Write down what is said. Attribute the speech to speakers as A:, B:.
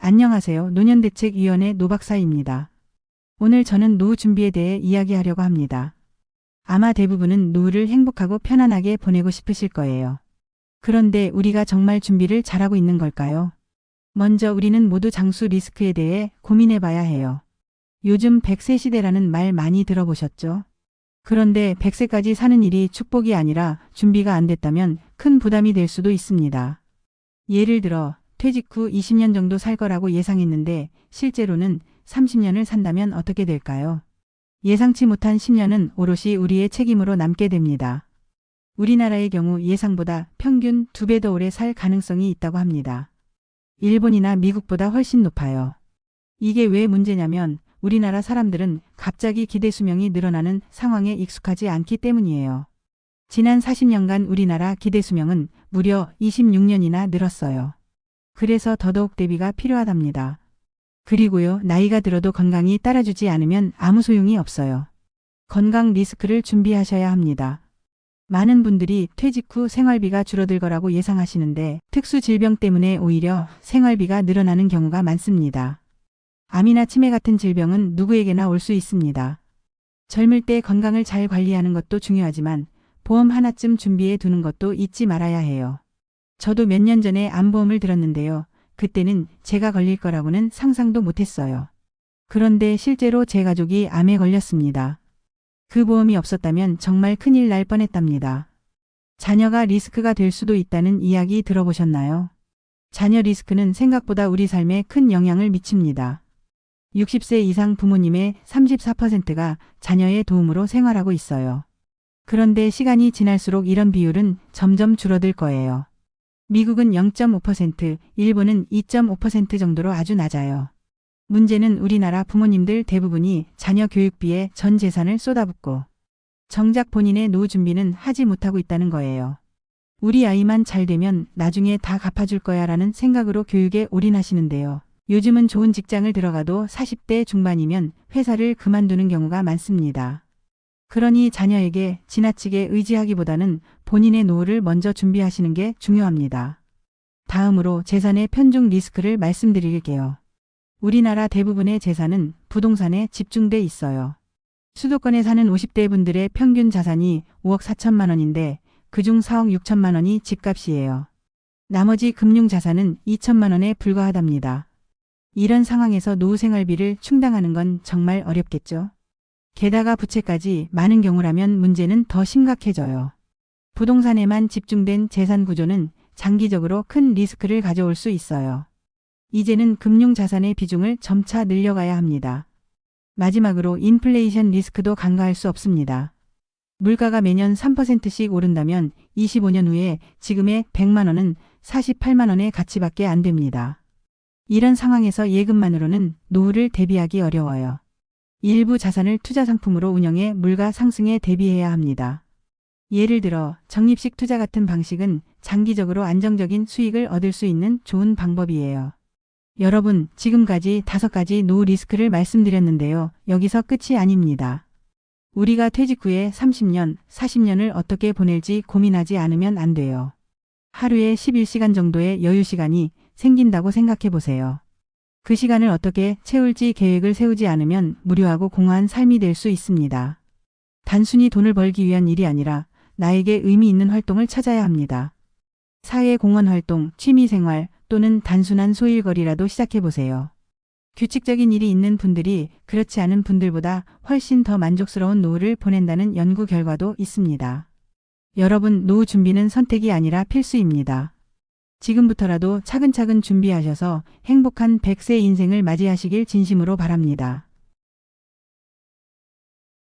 A: 안녕하세요. 노년대책위원회 노박사입니다. 오늘 저는 노후 준비에 대해 이야기하려고 합니다. 아마 대부분은 노후를 행복하고 편안하게 보내고 싶으실 거예요. 그런데 우리가 정말 준비를 잘하고 있는 걸까요? 먼저 우리는 모두 장수 리스크에 대해 고민해 봐야 해요. 요즘 100세 시대라는 말 많이 들어보셨죠? 그런데 100세까지 사는 일이 축복이 아니라 준비가 안 됐다면 큰 부담이 될 수도 있습니다. 예를 들어 퇴직 후 20년 정도 살 거라고 예상했는데 실제로는 30년을 산다면 어떻게 될까요? 예상치 못한 10년은 오롯이 우리의 책임으로 남게 됩니다. 우리나라의 경우 예상보다 평균 2배 더 오래 살 가능성이 있다고 합니다. 일본이나 미국보다 훨씬 높아요. 이게 왜 문제냐면 우리나라 사람들은 갑자기 기대 수명이 늘어나는 상황에 익숙하지 않기 때문이에요. 지난 40년간 우리나라 기대 수명은 무려 26년이나 늘었어요. 그래서 더더욱 대비가 필요하답니다. 그리고요, 나이가 들어도 건강이 따라주지 않으면 아무 소용이 없어요. 건강 리스크를 준비하셔야 합니다. 많은 분들이 퇴직 후 생활비가 줄어들 거라고 예상하시는데 특수 질병 때문에 오히려 생활비가 늘어나는 경우가 많습니다. 암이나 치매 같은 질병은 누구에게나 올 수 있습니다. 젊을 때 건강을 잘 관리하는 것도 중요하지만 보험 하나쯤 준비해 두는 것도 잊지 말아야 해요. 저도 몇 년 전에 암보험을 들었는데요. 그때는 제가 걸릴 거라고는 상상도 못했어요. 그런데 실제로 제 가족이 암에 걸렸습니다. 그 보험이 없었다면 정말 큰일 날 뻔했답니다. 자녀가 리스크가 될 수도 있다는 이야기 들어보셨나요? 자녀 리스크는 생각보다 우리 삶에 큰 영향을 미칩니다. 60세 이상 부모님의 34%가 자녀의 도움으로 생활하고 있어요. 그런데 시간이 지날수록 이런 비율은 점점 줄어들 거예요. 미국은 0.5%, 일본은 2.5% 정도로 아주 낮아요. 문제는 우리나라 부모님들 대부분이 자녀 교육비에 전 재산을 쏟아붓고 정작 본인의 노후 준비는 하지 못하고 있다는 거예요. 우리 아이만 잘 되면 나중에 다 갚아줄 거야 라는 생각으로 교육에 올인하시는데요. 요즘은 좋은 직장을 들어가도 40대 중반이면 회사를 그만두는 경우가 많습니다. 그러니 자녀에게 지나치게 의지하기보다는 본인의 노후를 먼저 준비하시는 게 중요합니다. 다음으로 재산의 편중 리스크를 말씀드릴게요. 우리나라 대부분의 재산은 부동산에 집중돼 있어요. 수도권에 사는 50대 분들의 평균 자산이 5억 4천만 원인데 그중 4억 6천만 원이 집값이에요. 나머지 금융자산은 2천만 원에 불과하답니다. 이런 상황에서 노후 생활비를 충당하는 건 정말 어렵겠죠? 게다가 부채까지 많은 경우라면 문제는 더 심각해져요. 부동산에만 집중된 재산 구조는 장기적으로 큰 리스크를 가져올 수 있어요. 이제는 금융자산의 비중을 점차 늘려가야 합니다. 마지막으로 인플레이션 리스크도 간과할 수 없습니다. 물가가 매년 3%씩 오른다면 25년 후에 지금의 100만 원은 48만 원의 가치밖에 안 됩니다. 이런 상황에서 예금만으로는 노후를 대비하기 어려워요. 일부 자산을 투자 상품으로 운영해 물가 상승에 대비해야 합니다. 예를 들어 적립식 투자 같은 방식은 장기적으로 안정적인 수익을 얻을 수 있는 좋은 방법이에요. 여러분, 지금까지 5가지 노후 리스크를 말씀드렸는데요. 여기서 끝이 아닙니다. 우리가 퇴직 후에 30년, 40년을 어떻게 보낼지 고민하지 않으면 안 돼요. 하루에 11시간 정도의 여유 시간이 생긴다고 생각해 보세요. 그 시간을 어떻게 채울지 계획을 세우지 않으면 무료하고 공허한 삶이 될 수 있습니다. 단순히 돈을 벌기 위한 일이 아니라 나에게 의미 있는 활동을 찾아야 합니다. 사회공헌 활동, 취미생활 또는 단순한 소일거리라도 시작해보세요. 규칙적인 일이 있는 분들이 그렇지 않은 분들보다 훨씬 더 만족스러운 노후를 보낸다는 연구 결과도 있습니다. 여러분, 노후 준비는 선택이 아니라 필수입니다. 지금부터라도 차근차근 준비하셔서 행복한 100세 인생을 맞이하시길 진심으로 바랍니다.